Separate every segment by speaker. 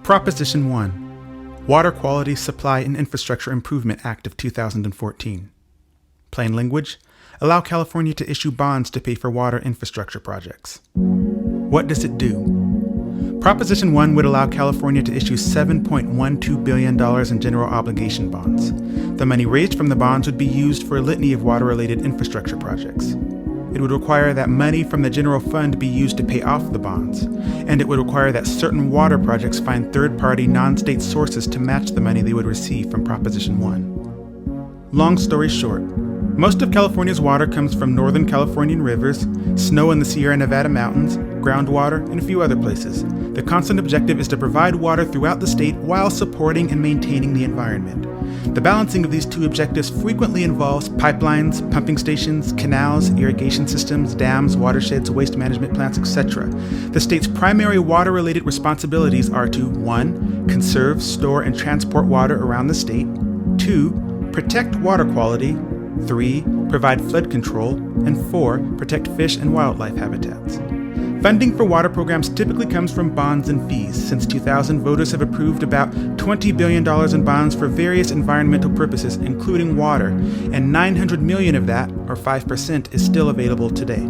Speaker 1: Proposition 1, Water Quality, Supply, and Infrastructure Improvement Act of 2014. Plain language, allow California to issue bonds to pay for water infrastructure projects. What does it do? Proposition 1 would allow California to issue $7.12 billion in general obligation bonds. The money raised from the bonds would be used for a litany of water-related infrastructure projects. It would require that money from the general fund be used to pay off the bonds, and it would require that certain water projects find third-party, non-state sources to match the money they would receive from Proposition 1. Long story short, most of California's water comes from Northern Californian rivers, snow in the Sierra Nevada mountains, groundwater, and a few other places. The constant objective is to provide water throughout the state while supporting and maintaining the environment. The balancing of these two objectives frequently involves pipelines, pumping stations, canals, irrigation systems, dams, watersheds, waste management plants, etc. The state's primary water-related responsibilities are to 1. Conserve, store, and transport water around the state, 2. Protect water quality, 3. Provide flood control, and 4. Protect fish and wildlife habitats. Funding for water programs typically comes from bonds and fees. Since 2000, voters have approved about $20 billion in bonds for various environmental purposes, including water, and $900 million of that, or 5%, is still available today.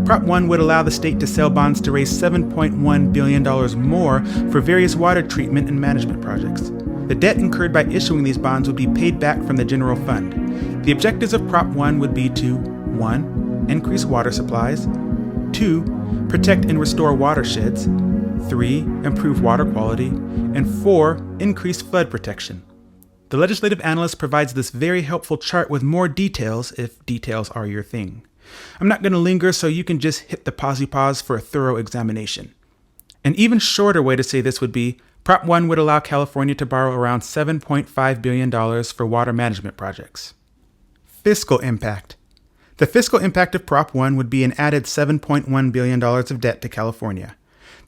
Speaker 1: Prop 1 would allow the state to sell bonds to raise $7.1 billion more for various water treatment and management projects. The debt incurred by issuing these bonds would be paid back from the general fund. The objectives of Prop 1 would be to 1. Increase water supplies, 2. Protect and restore watersheds, 3. Improve water quality, and 4. Increase flood protection. The legislative analyst provides this very helpful chart with more details if details are your thing. I'm not going to linger, so you can just hit the pause for a thorough examination. An even shorter way to say this would be, Prop 1 would allow California to borrow around $7.5 billion for water management projects. Fiscal Impact. The fiscal impact of Prop 1 would be an added $7.1 billion of debt to California.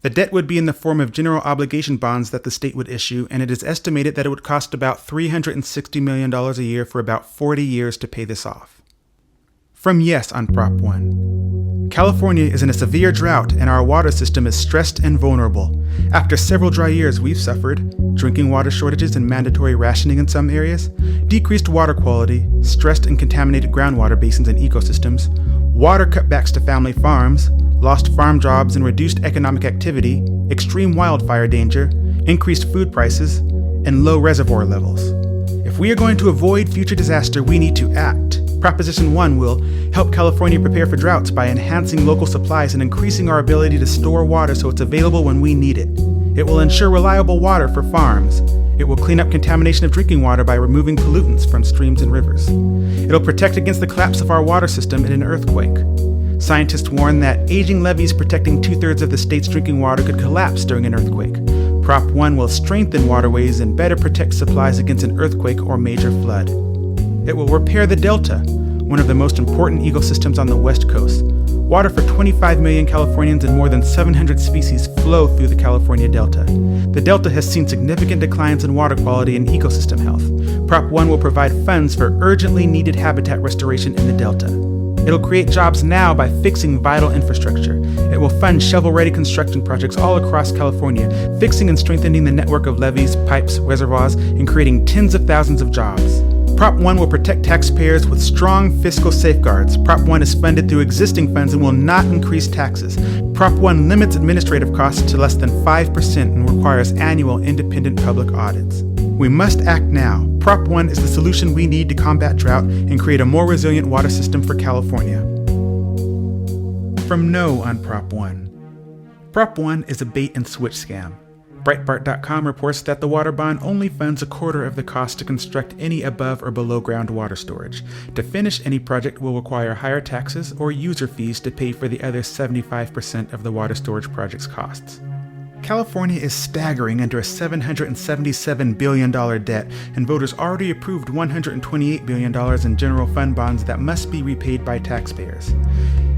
Speaker 1: The debt would be in the form of general obligation bonds that the state would issue, and it is estimated that it would cost about $360 million a year for about 40 years to pay this off. From Yes on Prop 1. California is in a severe drought and our water system is stressed and vulnerable. After several dry years, we've suffered drinking water shortages and mandatory rationing in some areas, decreased water quality, stressed and contaminated groundwater basins and ecosystems, water cutbacks to family farms, lost farm jobs and reduced economic activity, extreme wildfire danger, increased food prices, and low reservoir levels. If we are going to avoid future disaster, we need to act. Proposition 1 will help California prepare for droughts by enhancing local supplies and increasing our ability to store water so it's available when we need it. It will ensure reliable water for farms. It will clean up contamination of drinking water by removing pollutants from streams and rivers. It'll protect against the collapse of our water system in an earthquake. Scientists warn that aging levees protecting 2/3 of the state's drinking water could collapse during an earthquake. Prop 1 will strengthen waterways and better protect supplies against an earthquake or major flood. It will repair the Delta, one of the most important ecosystems on the West Coast. Water for 25 million Californians and more than 700 species flow through the California Delta. The Delta has seen significant declines in water quality and ecosystem health. Prop 1 will provide funds for urgently needed habitat restoration in the Delta. It'll create jobs now by fixing vital infrastructure. It will fund shovel-ready construction projects all across California, fixing and strengthening the network of levees, pipes, reservoirs, and creating tens of thousands of jobs. Prop 1 will protect taxpayers with strong fiscal safeguards. Prop 1 is funded through existing funds and will not increase taxes. Prop 1 limits administrative costs to less than 5% and requires annual independent public audits. We must act now. Prop 1 is the solution we need to combat drought and create a more resilient water system for California. From No on Prop 1. Prop 1 is a bait-and-switch scam. Breitbart.com reports that the water bond only funds a quarter of the cost to construct any above or below ground water storage. To finish any project will require higher taxes or user fees to pay for the other 75% of the water storage project's costs. California is staggering under a $777 billion debt, and voters already approved $128 billion in general fund bonds that must be repaid by taxpayers.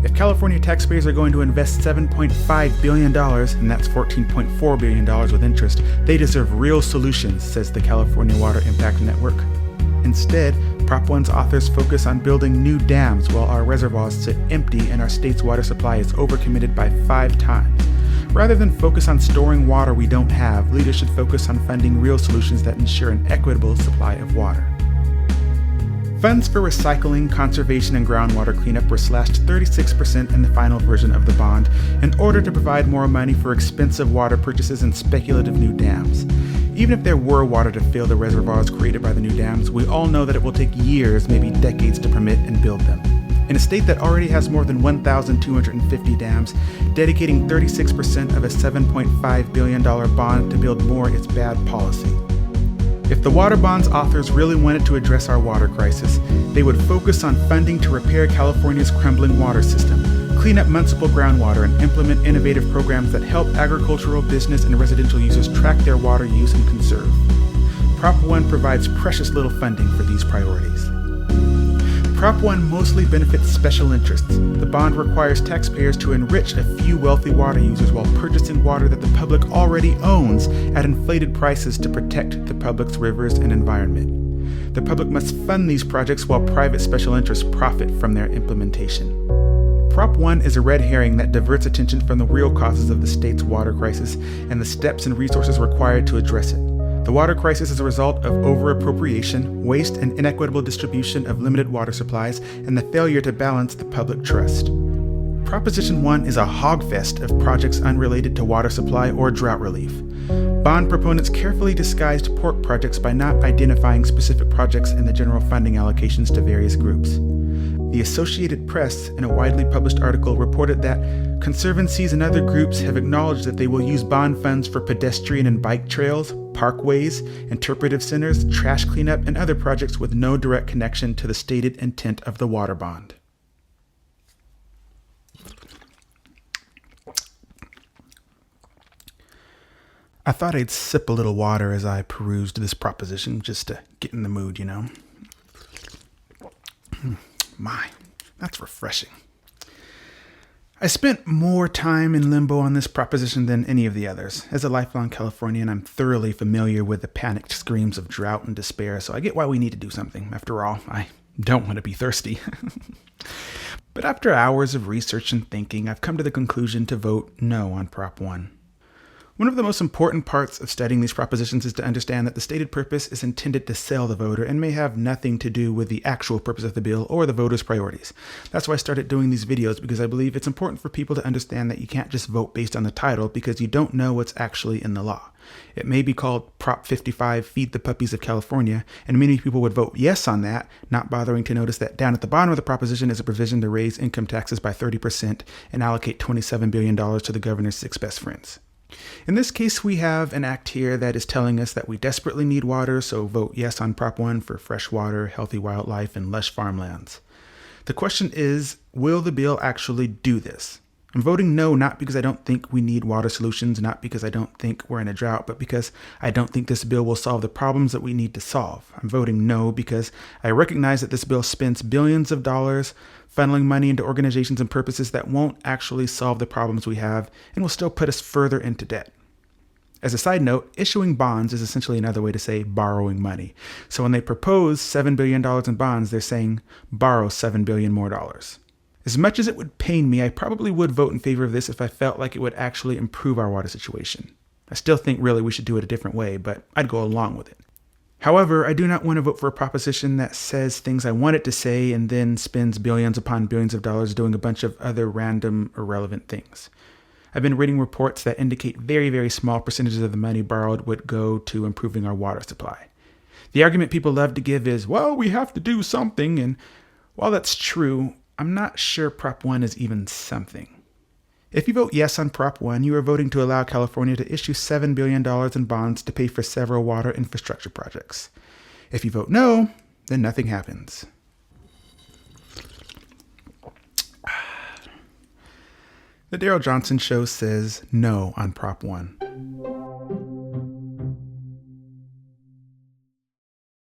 Speaker 1: If California taxpayers are going to invest $7.5 billion, and that's $14.4 billion with interest, they deserve real solutions, says the California Water Impact Network. Instead, Prop 1's authors focus on building new dams while our reservoirs sit empty and our state's water supply is overcommitted by 5 times. Rather than focus on storing water we don't have, leaders should focus on funding real solutions that ensure an equitable supply of water. Funds for recycling, conservation, and groundwater cleanup were slashed 36% in the final version of the bond in order to provide more money for expensive water purchases and speculative new dams. Even if there were water to fill the reservoirs created by the new dams, we all know that it will take years, maybe decades, to permit and build them. In a state that already has more than 1,250 dams, dedicating 36% of a $7.5 billion bond to build more is bad policy. If the water bond's authors really wanted to address our water crisis, they would focus on funding to repair California's crumbling water system, clean up municipal groundwater, and implement innovative programs that help agricultural, business, and residential users track their water use and conserve. Prop 1 provides precious little funding for these priorities. Prop 1 mostly benefits special interests. The bond requires taxpayers to enrich a few wealthy water users while purchasing water that the public already owns at inflated prices to protect the public's rivers and environment. The public must fund these projects while private special interests profit from their implementation. Prop 1 is a red herring that diverts attention from the real causes of the state's water crisis and the steps and resources required to address it. The water crisis is a result of overappropriation, waste, and inequitable distribution of limited water supplies, and the failure to balance the public trust. Proposition 1 is a hogfest of projects unrelated to water supply or drought relief. Bond proponents carefully disguised pork projects by not identifying specific projects in the general funding allocations to various groups. The Associated Press, in a widely published article, reported that conservancies and other groups have acknowledged that they will use bond funds for pedestrian and bike trails, parkways, interpretive centers, trash cleanup, and other projects with no direct connection to the stated intent of the water bond. I thought I'd sip a little water as I perused this proposition just to get in the mood, you know. My, that's refreshing. I spent more time in limbo on this proposition than any of the others. As a lifelong Californian, I'm thoroughly familiar with the panicked screams of drought and despair, so I get why we need to do something. After all, I don't want to be thirsty. But after hours of research and thinking, I've come to the conclusion to vote no on Prop 1. One of the most important parts of studying these propositions is to understand that the stated purpose is intended to sell the voter and may have nothing to do with the actual purpose of the bill or the voter's priorities. That's why I started doing these videos, because I believe it's important for people to understand that you can't just vote based on the title because you don't know what's actually in the law. It may be called Prop 55, Feed the Puppies of California, and many people would vote yes on that, not bothering to notice that down at the bottom of the proposition is a provision to raise income taxes by 30% and allocate $27 billion to the governor's 6 best friends. In this case, we have an act here that is telling us that we desperately need water, so vote yes on Prop 1 for fresh water, healthy wildlife, and lush farmlands. The question is, will the bill actually do this? I'm voting no, not because I don't think we need water solutions, not because I don't think we're in a drought, but because I don't think this bill will solve the problems that we need to solve. I'm voting no because I recognize that this bill spends billions of dollars funneling money into organizations and purposes that won't actually solve the problems we have and will still put us further into debt. As a side note, issuing bonds is essentially another way to say borrowing money. So when they propose $7 billion in bonds, they're saying borrow $7 billion more dollars. As much as it would pain me, I probably would vote in favor of this if I felt like it would actually improve our water situation. I still think really we should do it a different way, but I'd go along with it. However, I do not want to vote for a proposition that says things I want it to say and then spends billions upon billions of dollars doing a bunch of other random, irrelevant things. I've been reading reports that indicate very, very small percentages of the money borrowed would go to improving our water supply. The argument people love to give is, well, we have to do something, and while that's true, I'm not sure Prop 1 is even something. If you vote yes on Prop 1, you are voting to allow California to issue $7 billion in bonds to pay for several water infrastructure projects. If you vote no, then nothing happens. The Daryl Johnson Show says no on Prop 1.